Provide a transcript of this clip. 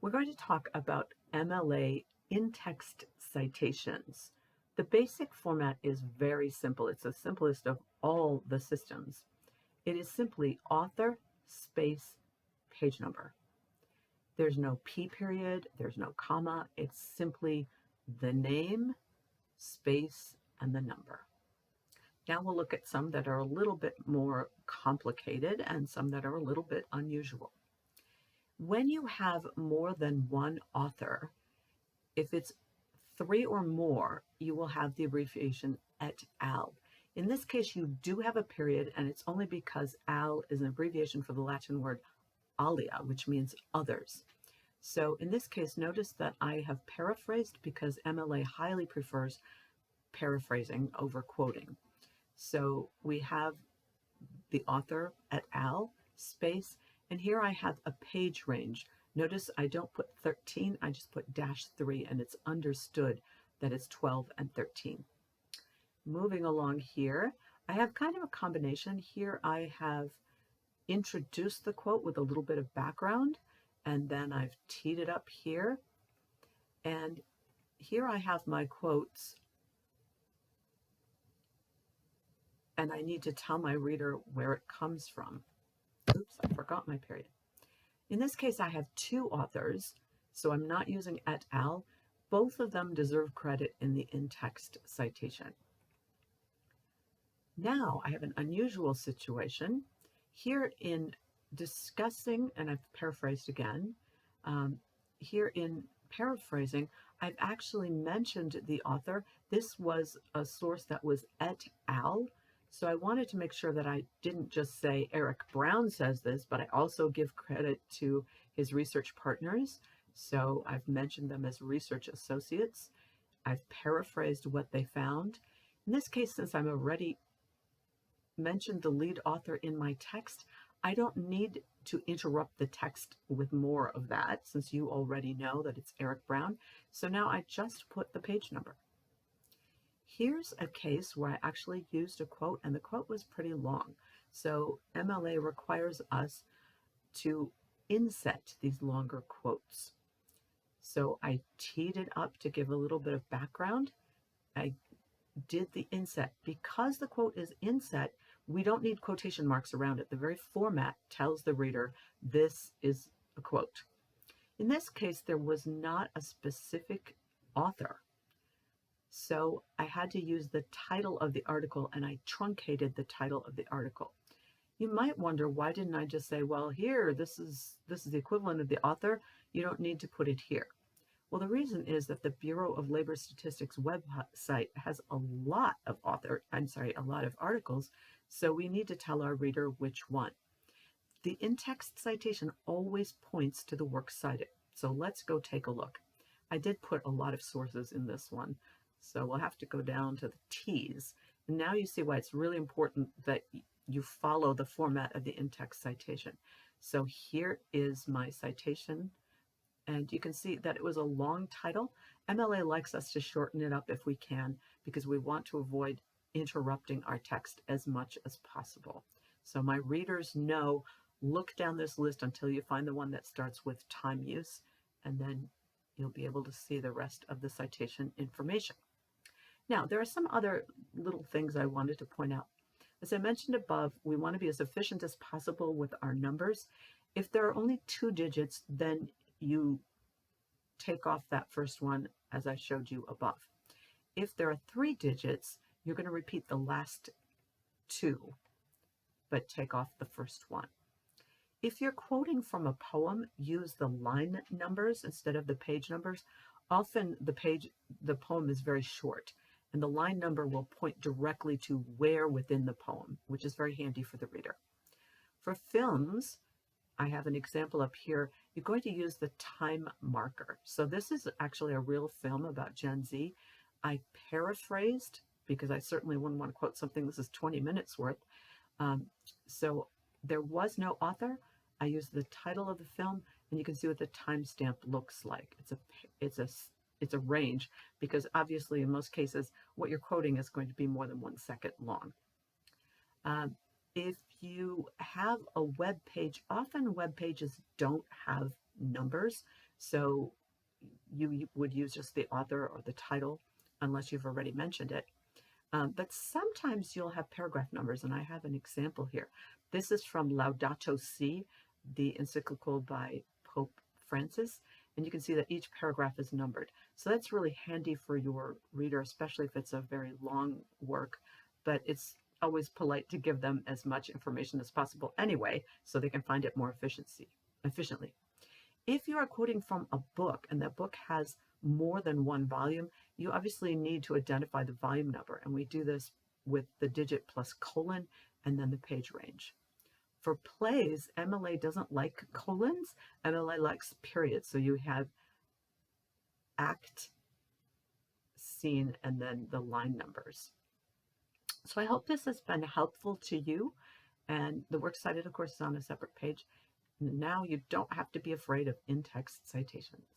We're going to talk about MLA In-Text Citations. The basic format is very simple. It's the simplest of all the systems. It is simply author, space, page number. There's no P period, there's no comma. It's simply the name, space, and the number. Now we'll look at some that are a little bit more complicated and some that are a little bit unusual. When you have more than one author, if it's 3 or more, you will have the abbreviation et al. In this case, you do have a period, and it's only because al is an abbreviation for the Latin word alia, which means others. So in this case, notice that I have paraphrased because MLA highly prefers paraphrasing over quoting. So we have the author et al. Space, and here I have a page range. Notice I don't put 13, I just put -3, and it's understood that it's 12 and 13. Moving along here, I have kind of a combination. Here I have introduced the quote with a little bit of background, and then I've teed it up here. And here I have my quotes, and I need to tell my reader where it comes from. Oops, I forgot my period. In this case, I have 2 authors, so I'm not using et al. Both of them deserve credit in the in-text citation. Now I have an unusual situation. Here in discussing, and I've paraphrased again, here in paraphrasing, I've actually mentioned the author. This was a source that was et al. So I wanted to make sure that I didn't just say Eric Brown says this, but I also give credit to his research partners. So I've mentioned them as research associates. I've paraphrased what they found. In this case, since I'm already mentioned the lead author in my text, I don't need to interrupt the text with more of that, since you already know that it's Eric Brown. So now I just put the page number. Here's a case where I actually used a quote, and the quote was pretty long. So MLA requires us to inset these longer quotes. So I teed it up to give a little bit of background. I did the inset. Because the quote is inset, we don't need quotation marks around it. The very format tells the reader this is a quote. In this case, there was not a specific author. So I had to use the title of the article, and I truncated the title of the article. You might wonder, why didn't I just say, well, here, this is the equivalent of the author. You don't need to put it here. Well, the reason is that the Bureau of Labor Statistics website has a lot of articles, so we need to tell our reader which one. The in-text citation always points to the work cited. So let's go take a look. I did put a lot of sources in this one, so we'll have to go down to the T's. And now you see why it's really important that you follow the format of the in-text citation. So here is my citation, and you can see that it was a long title. MLA likes us to shorten it up if we can, because we want to avoid interrupting our text as much as possible. So my readers know, look down this list until you find the one that starts with time use, and then you'll be able to see the rest of the citation information. Now, there are some other little things I wanted to point out. As I mentioned above, we want to be as efficient as possible with our numbers. If there are only 2 digits, then you take off that first one as I showed you above. If there are 3 digits, you're going to repeat the last 2, but take off the first one. If you're quoting from a poem, use the line numbers instead of the page numbers. Often the poem is very short, and the line number will point directly to where within the poem, which is very handy for the reader. For films, I have an example up here. You're going to use the time marker. So this is actually a real film about Gen Z. I paraphrased because I certainly wouldn't want to quote something this is 20 minutes worth. So there was no author. I used the title of the film, and you can see what the timestamp looks like. It's a range, because obviously in most cases what you're quoting is going to be more than 1 second long. If you have a web page, often web pages don't have numbers, So you would use just the author or the title unless you've already mentioned it. But sometimes you'll have paragraph numbers, and I have an example here. This is from Laudato Si, the encyclical by Pope Francis, and you can see that each paragraph is numbered. So that's really handy for your reader, especially if it's a very long work, but it's always polite to give them as much information as possible anyway, so they can find it more efficiently. If you are quoting from a book and that book has more than one volume, you obviously need to identify the volume number. And we do this with the digit plus colon and then the page range. For plays, MLA doesn't like colons. MLA likes periods. So you have act, scene, and then the line numbers. So I hope this has been helpful to you. And the works cited, of course, is on a separate page. Now you don't have to be afraid of in-text citations.